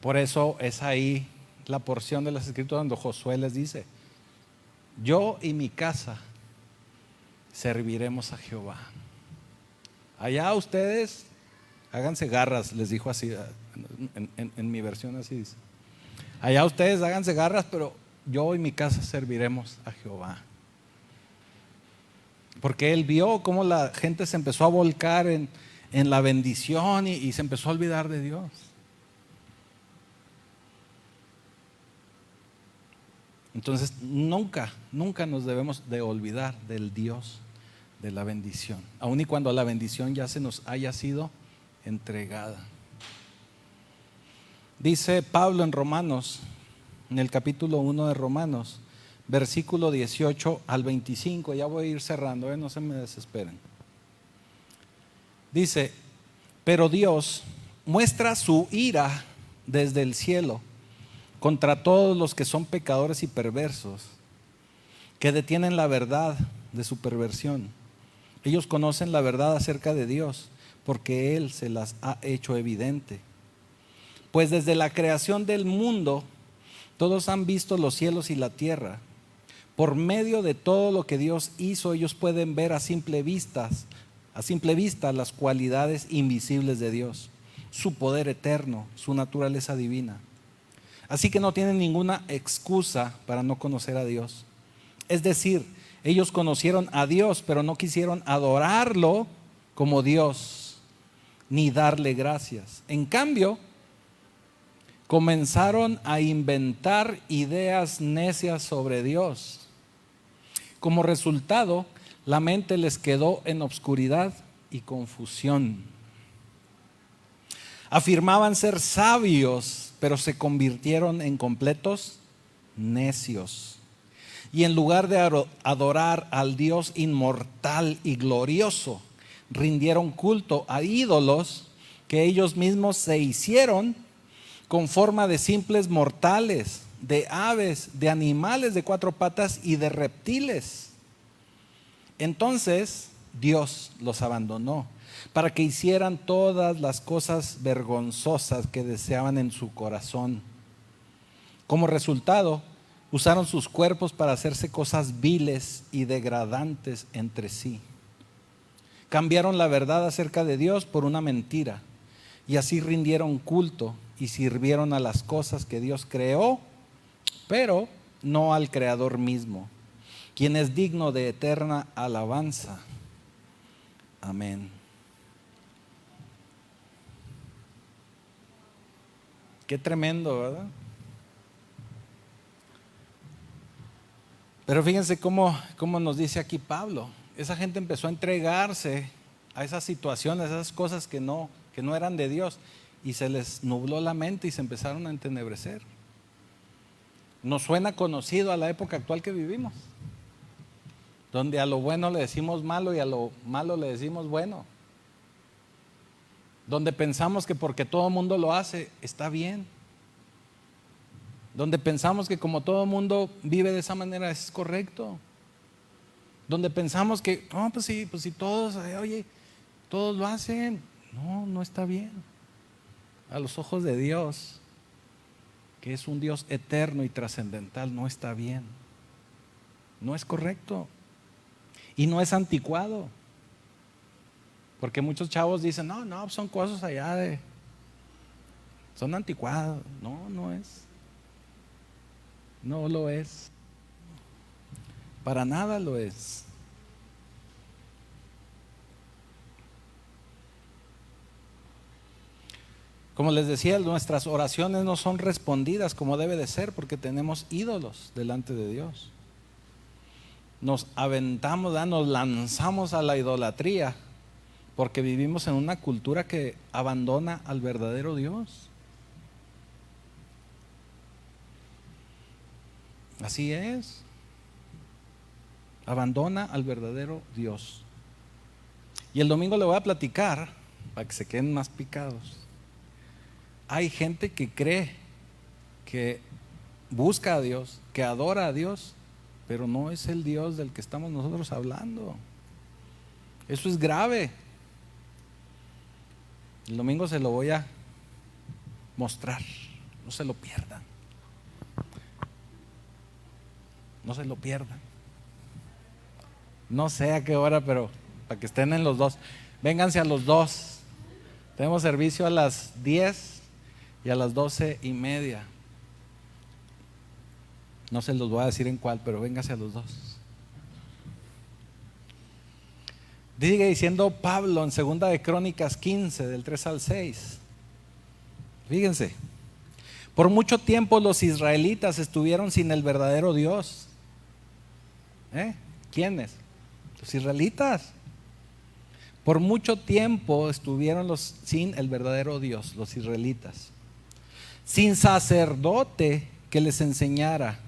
Por eso es ahí la porción de las Escrituras donde Josué les dice: yo y mi casa serviremos a Jehová. Allá ustedes háganse garras, les dijo así, en mi versión así dice: allá ustedes háganse garras, pero yo y mi casa serviremos a Jehová. Porque él vio cómo la gente se empezó a volcar en la bendición y se empezó a olvidar de Dios. Entonces nunca nos debemos de olvidar del Dios de la bendición, aun y cuando la bendición ya se nos haya sido entregada. Dice Pablo en Romanos, en el capítulo 1 de Romanos, versículo 18 al 25, ya voy a ir cerrando, no se me desesperen. Dice: pero Dios muestra su ira desde el cielo contra todos los que son pecadores y perversos, que detienen la verdad de su perversión. Ellos conocen la verdad acerca de Dios porque Él se las ha hecho evidente. Pues desde la creación del mundo, todos han visto los cielos y la tierra. Por medio de todo lo que Dios hizo, ellos pueden ver a simple vista las cualidades invisibles de Dios, su poder eterno, su naturaleza divina. Así que no tienen ninguna excusa para no conocer a Dios. Es decir, ellos conocieron a Dios, pero no quisieron adorarlo como Dios, ni darle gracias. En cambio, comenzaron a inventar ideas necias sobre Dios. Como resultado, la mente les quedó en obscuridad y confusión. Afirmaban ser sabios, pero se convirtieron en completos necios. Y en lugar de adorar al Dios inmortal y glorioso, rindieron culto a ídolos que ellos mismos se hicieron con forma de simples mortales, de aves, de animales de 4 patas y de reptiles. Entonces Dios los abandonó para que hicieran todas las cosas vergonzosas que deseaban en su corazón. Como resultado, usaron sus cuerpos para hacerse cosas viles y degradantes entre sí. Cambiaron la verdad acerca de Dios por una mentira y así rindieron culto y sirvieron a las cosas que Dios creó, pero no al Creador mismo, quien es digno de eterna alabanza. Amén. Qué tremendo, ¿verdad? Pero fíjense cómo nos dice aquí Pablo. Esa gente empezó a entregarse a esas situaciones, a esas cosas que no eran de Dios, y se les nubló la mente y se empezaron a entenebrecer. Nos suena conocido a la época actual que vivimos, donde a lo bueno le decimos malo y a lo malo le decimos bueno, donde pensamos que porque todo el mundo lo hace está bien, donde pensamos que como todo el mundo vive de esa manera es correcto, donde pensamos que no, pues sí todos, oye, todos lo hacen. No está bien. A los ojos de Dios, que es un Dios eterno y trascendental, no está bien. No es correcto. Y no es anticuado. Porque muchos chavos dicen, no, son cosas allá son anticuados. No es. No lo es. Para nada lo es. Como les decía, nuestras oraciones no son respondidas como debe de ser porque tenemos ídolos delante de Dios. Nos aventamos, nos lanzamos a la idolatría porque vivimos en una cultura que abandona al verdadero Dios. Así es. Abandona al verdadero Dios. Y el domingo le voy a platicar para que se queden más picados. Hay gente que cree, que busca a Dios, que adora a Dios, pero no es el Dios del que estamos nosotros hablando. Eso es grave. El domingo se lo voy a mostrar. No se lo pierdan. No se lo pierdan. No sé a qué hora, pero para que estén en los dos. Vénganse a los dos. Tenemos servicio a las 10 y a las 12:30. No se los voy a decir en cuál, pero véngase a los dos. Sigue diciendo Pablo en 2 de Crónicas 15, del 3 al 6. Fíjense, por mucho tiempo los israelitas estuvieron sin el verdadero Dios. ¿Quiénes? Los israelitas. Por mucho tiempo estuvieron sin el verdadero Dios, los israelitas. Sin sacerdote que les enseñara,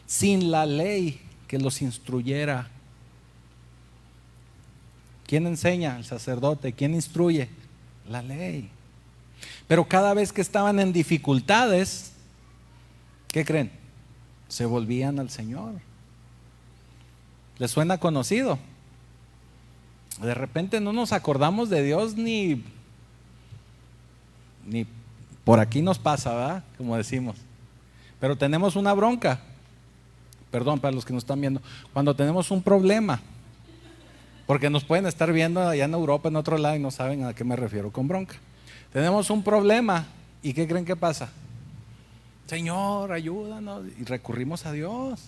sin la ley que los instruyera. ¿Quién enseña? El sacerdote. ¿Quién instruye? La ley. Pero cada vez que estaban en dificultades, ¿qué creen? Se volvían al Señor. ¿Les suena conocido? De repente no nos acordamos de Dios ni por aquí nos pasa, ¿verdad? Como decimos. Pero tenemos una bronca. Perdón para los que nos están viendo. Cuando tenemos un problema, porque nos pueden estar viendo allá en Europa, en otro lado, y no saben a qué me refiero con bronca. Tenemos un problema, ¿y qué creen que pasa? Señor, ayúdanos, y recurrimos a Dios.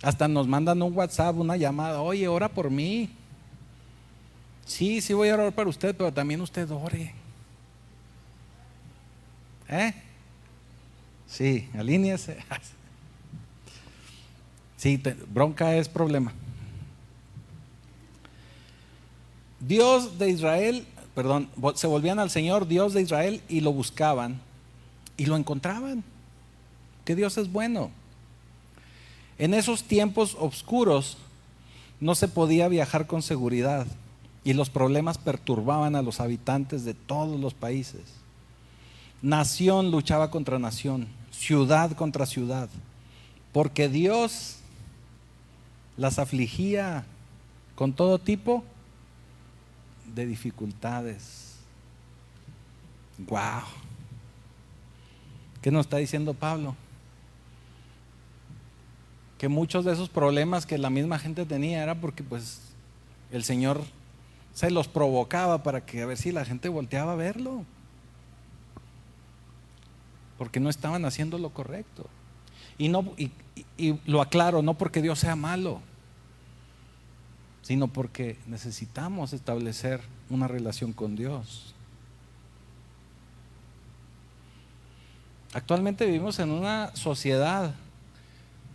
Hasta nos mandan un WhatsApp, una llamada, oye, ora por mí. Sí, sí voy a orar por usted, pero también usted ore. Sí, alíñese. Sí, bronca es problema. Dios de Israel, perdón, se volvían al Señor, Dios de Israel, y lo buscaban y lo encontraban. Que Dios es bueno. En esos tiempos oscuros no se podía viajar con seguridad y los problemas perturbaban a los habitantes de todos los países. Nación luchaba contra nación, ciudad contra ciudad, porque Dios las afligía con todo tipo de dificultades. ¡Wow! ¿Qué nos está diciendo Pablo? Que muchos de esos problemas que la misma gente tenía era porque pues el Señor se los provocaba para que a ver si la gente volteaba a verlo, porque no estaban haciendo lo correcto. Y lo aclaro, no porque Dios sea malo, sino porque necesitamos establecer una relación con Dios. Actualmente vivimos en una sociedad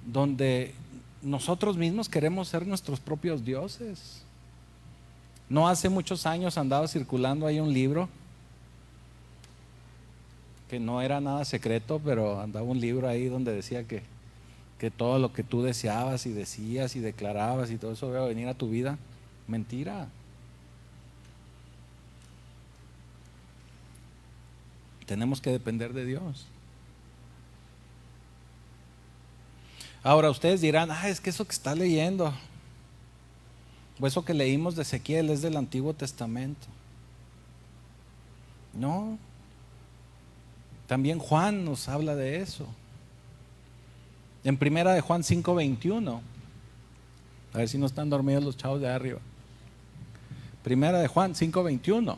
donde nosotros mismos queremos ser nuestros propios dioses. No hace muchos años andaba circulando ahí un libro que no era nada secreto, pero andaba un libro ahí donde decía que todo lo que tú deseabas y decías y declarabas y todo eso iba a venir a tu vida. Mentira. Tenemos que depender de Dios. Ahora ustedes dirán, es que eso que está leyendo, o eso que leímos de Ezequiel es del Antiguo Testamento. No. También Juan nos habla de eso. En primera de Juan 5:21. A ver si no están dormidos los chavos de arriba. Primera de Juan 5:21.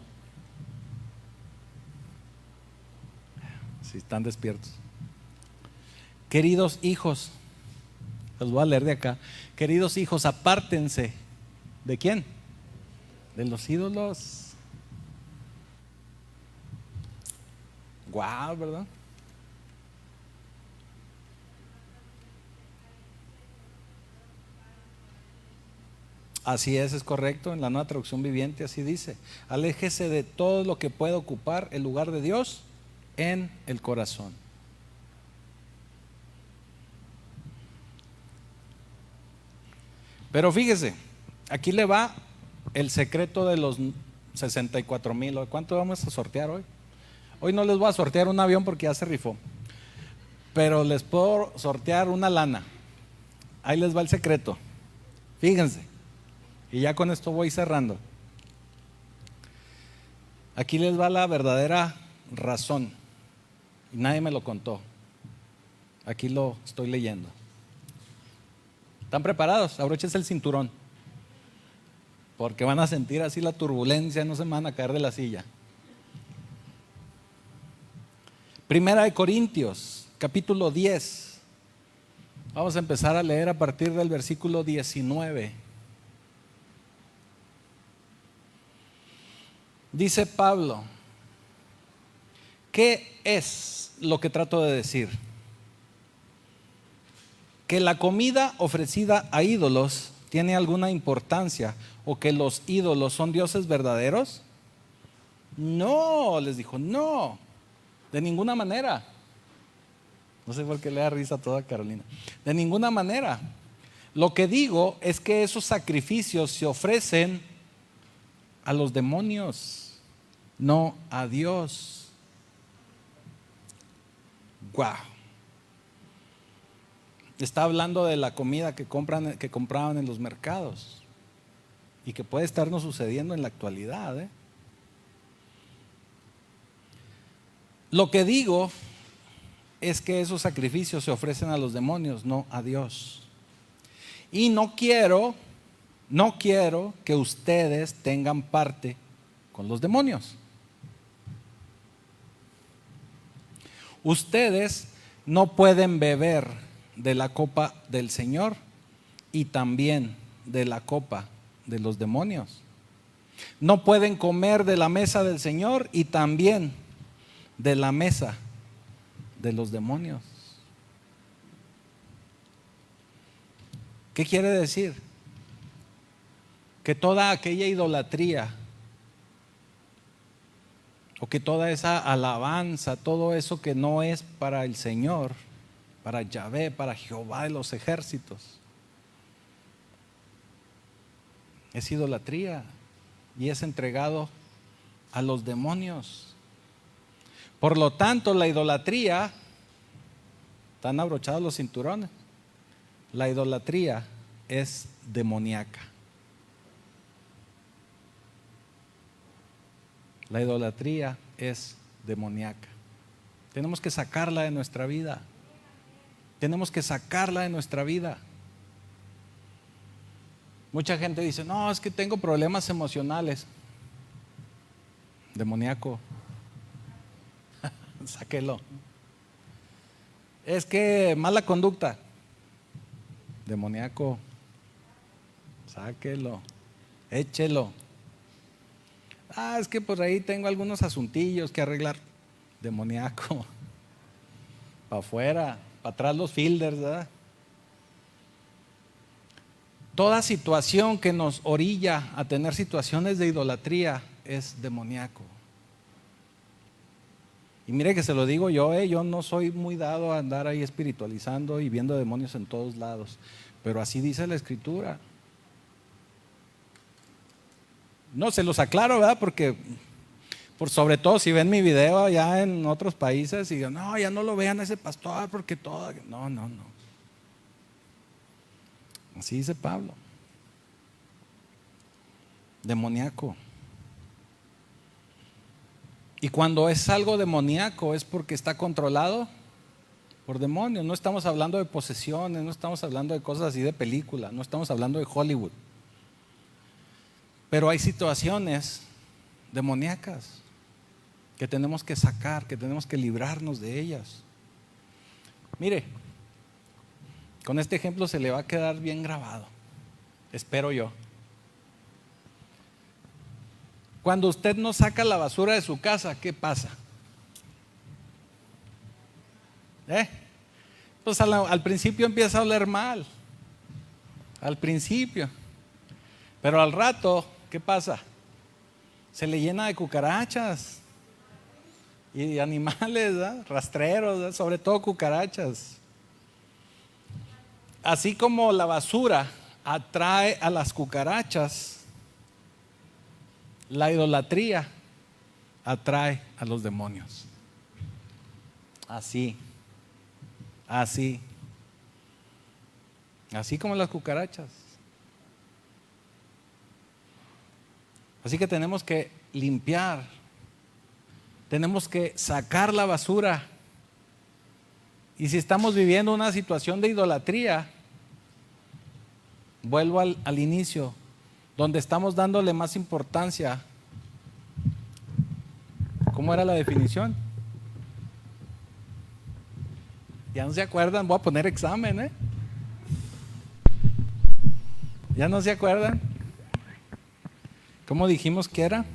Si están despiertos. Queridos hijos, los voy a leer de acá. Queridos hijos, apártense. ¿De quién? De los ídolos. Guau, ¿verdad? Así es correcto. En la Nueva Traducción Viviente así dice: aléjese de todo lo que pueda ocupar el lugar de Dios en el corazón. Pero fíjese, aquí le va el secreto de los 64,000. ¿Cuánto vamos a sortear hoy? Hoy no les voy a sortear un avión porque ya se rifó, pero les puedo sortear una lana. Ahí les va el secreto. Fíjense, y ya con esto voy cerrando. Aquí les va la verdadera razón, y nadie me lo contó. Aquí lo estoy leyendo. ¿Están preparados? Abróchense el cinturón, porque van a sentir así la turbulencia, no se van a caer de la silla. Primera de Corintios, capítulo 10. Vamos a empezar a leer a partir del versículo 19. Dice Pablo: ¿qué es lo que trato de decir? ¿Que la comida ofrecida a ídolos tiene alguna importancia o que los ídolos son dioses verdaderos? No, les dijo, no, de ninguna manera. No sé por qué le da risa a toda Carolina. De ninguna manera. Lo que digo es que esos sacrificios se ofrecen a los demonios, no a Dios. Guau. Está hablando de la comida que compraban en los mercados y que puede estarnos sucediendo en la actualidad, ¿eh? Lo que digo es que esos sacrificios se ofrecen a los demonios, no a Dios. Y no quiero que ustedes tengan parte con los demonios. Ustedes no pueden beber de la copa del Señor y también de la copa de los demonios. No pueden comer de la mesa del Señor y también de la mesa de los demonios. ¿Qué quiere decir? Que toda aquella idolatría o que toda esa alabanza, todo eso que no es para el Señor, para Yahvé, para Jehová de los ejércitos, es idolatría y es entregado a los demonios. Por lo tanto, la idolatría, están abrochados los cinturones, la idolatría es demoníaca. La idolatría es demoníaca. Tenemos que sacarla de nuestra vida. Tenemos que sacarla de nuestra vida. Mucha gente dice, no, es que tengo problemas emocionales. Demoníaco. Sáquelo. Es que mala conducta. Demoníaco. Sáquelo. Échelo. Es que por ahí tengo algunos asuntillos que arreglar. Demoníaco. Para afuera, para atrás los fielders, ¿verdad? Toda situación que nos orilla a tener situaciones de idolatría es demoníaco. Y mire que se lo digo yo no soy muy dado a andar ahí espiritualizando y viendo demonios en todos lados, pero así dice la Escritura. No, se los aclaro, ¿verdad? Porque sobre todo si ven mi video allá en otros países y digan, no, ya no lo vean a ese pastor porque todo. No. Así dice Pablo. Demoníaco. Y cuando es algo demoníaco es porque está controlado por demonios. No estamos hablando de posesiones, no estamos hablando de cosas así de película, no estamos hablando de Hollywood. Pero hay situaciones demoníacas que tenemos que sacar, que tenemos que librarnos de ellas. Mire, con este ejemplo se le va a quedar bien grabado, espero yo. Cuando usted no saca la basura de su casa, ¿qué pasa? Pues al principio empieza a oler mal, al principio, pero al rato, ¿qué pasa? Se le llena de cucarachas y animales, ¿verdad? Rastreros, ¿verdad? Sobre todo cucarachas. Así como la basura atrae a las cucarachas, la idolatría atrae a los demonios. Así como las cucarachas. Así que tenemos que limpiar, tenemos que sacar la basura. Y si estamos viviendo una situación de idolatría, vuelvo al inicio, donde estamos dándole más importancia. ¿Cómo era la definición? Ya no se acuerdan, voy a poner examen, ¿Ya no se acuerdan? ¿Cómo dijimos que era?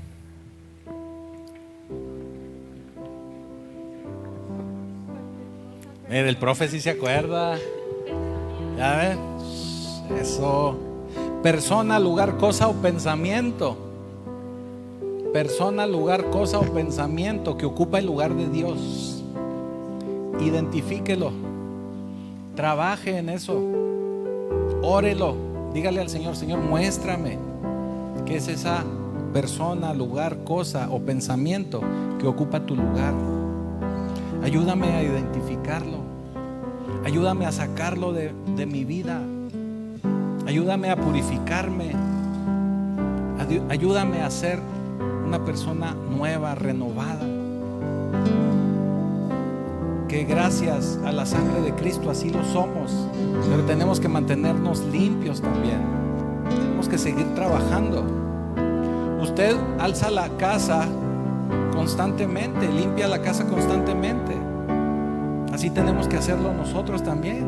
Mira, el profe sí se acuerda. ¿Ya ven? Eso. Persona, lugar, cosa o pensamiento. Persona, lugar, cosa o pensamiento que ocupa el lugar de Dios. Identifíquelo. Trabaje en eso. Órelo. Dígale al Señor, Señor, muéstrame qué es esa persona, lugar, cosa o pensamiento que ocupa tu lugar. Ayúdame a identificarlo. Ayúdame a sacarlo de mi vida. Ayúdame a purificarme. Ayúdame a ser una persona nueva, renovada. Que gracias a la sangre de Cristo así lo somos. Pero tenemos que mantenernos limpios también. Tenemos que seguir trabajando. Usted alza la casa constantemente, limpia la casa constantemente. Así tenemos que hacerlo nosotros también.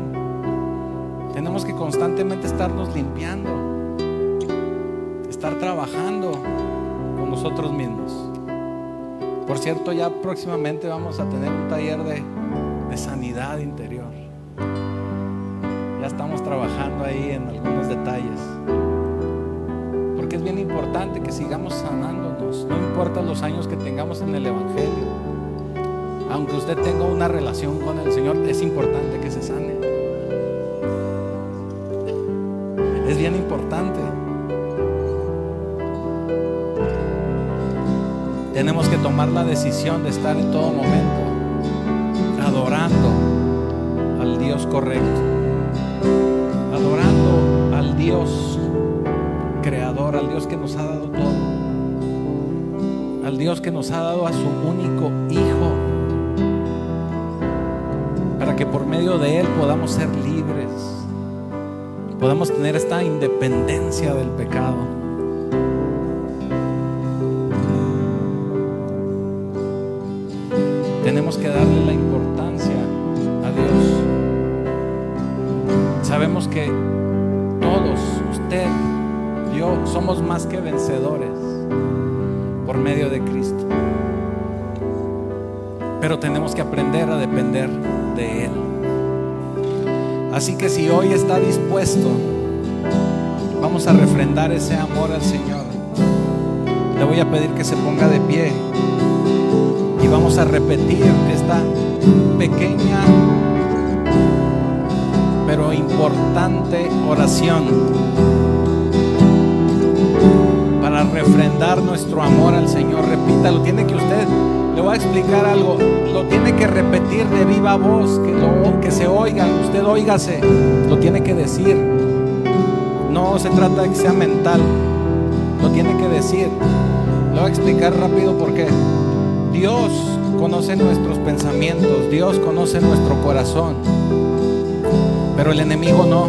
Tenemos que constantemente estarnos limpiando, estar trabajando con nosotros mismos. Por cierto, ya próximamente vamos a tener un taller de sanidad interior. Ya estamos trabajando ahí en algunos detalles, porque es bien importante que sigamos sanándonos. No importa los años que tengamos en el Evangelio, aunque usted tenga una relación con el Señor, es importante que se sane. Es bien importante. Tenemos que tomar la decisión de estar en todo momento adorando al Dios correcto, adorando al Dios creador, al Dios que nos ha dado todo, al Dios que nos ha dado a su único Hijo, para que por medio de Él podamos ser libres, podamos tener esta independencia del pecado. Tenemos que darle la importancia a Dios. Sabemos que todos, usted, yo, somos más que vencedores por medio de Cristo. Pero tenemos que aprender a depender de Él. Así que si hoy está dispuesto, vamos a refrendar ese amor al Señor. Le voy a pedir que se ponga de pie y vamos a repetir esta pequeña pero importante oración para refrendar nuestro amor al Señor. Repítalo, tiene que usted, le voy a explicar algo, lo tiene que repetir de viva voz, que se oiga, usted óigase, lo tiene que decir. No se trata de que sea mental, lo tiene que decir. Le voy a explicar rápido por qué. Dios conoce nuestros pensamientos, Dios conoce nuestro corazón, pero el enemigo no.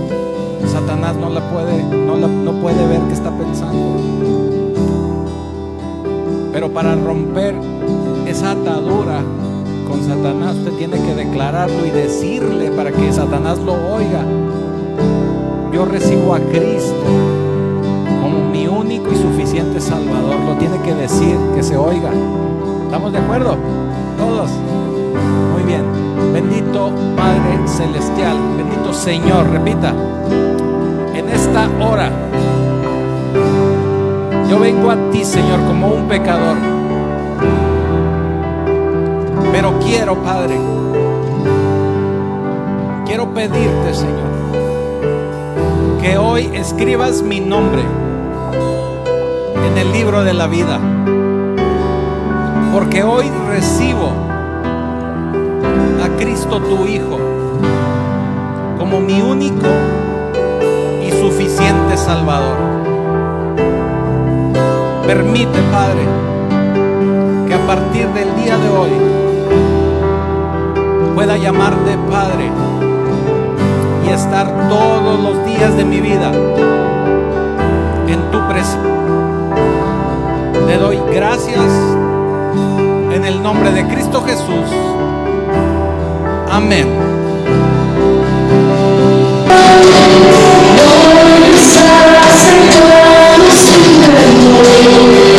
Satanás no puede ver qué está pensando. Pero para romper esa atadura con Satanás, usted tiene que declararlo y decirle para que Satanás lo oiga: yo recibo a Cristo como mi único y suficiente Salvador. Lo tiene que decir, que se oiga. ¿Estamos de acuerdo? Todos. Muy bien. Bendito Padre Celestial, bendito Señor, repita: en esta hora yo vengo a ti, Señor, como un pecador, pero quiero, Padre, quiero pedirte, Señor, que hoy escribas mi nombre en el libro de la vida, porque hoy recibo a Cristo tu Hijo como mi único y suficiente Salvador. Permite, Padre, que a partir del día de hoy pueda llamarte Padre y estar todos los días de mi vida en tu presencia. Te doy gracias en el nombre de Cristo Jesús. Amén. No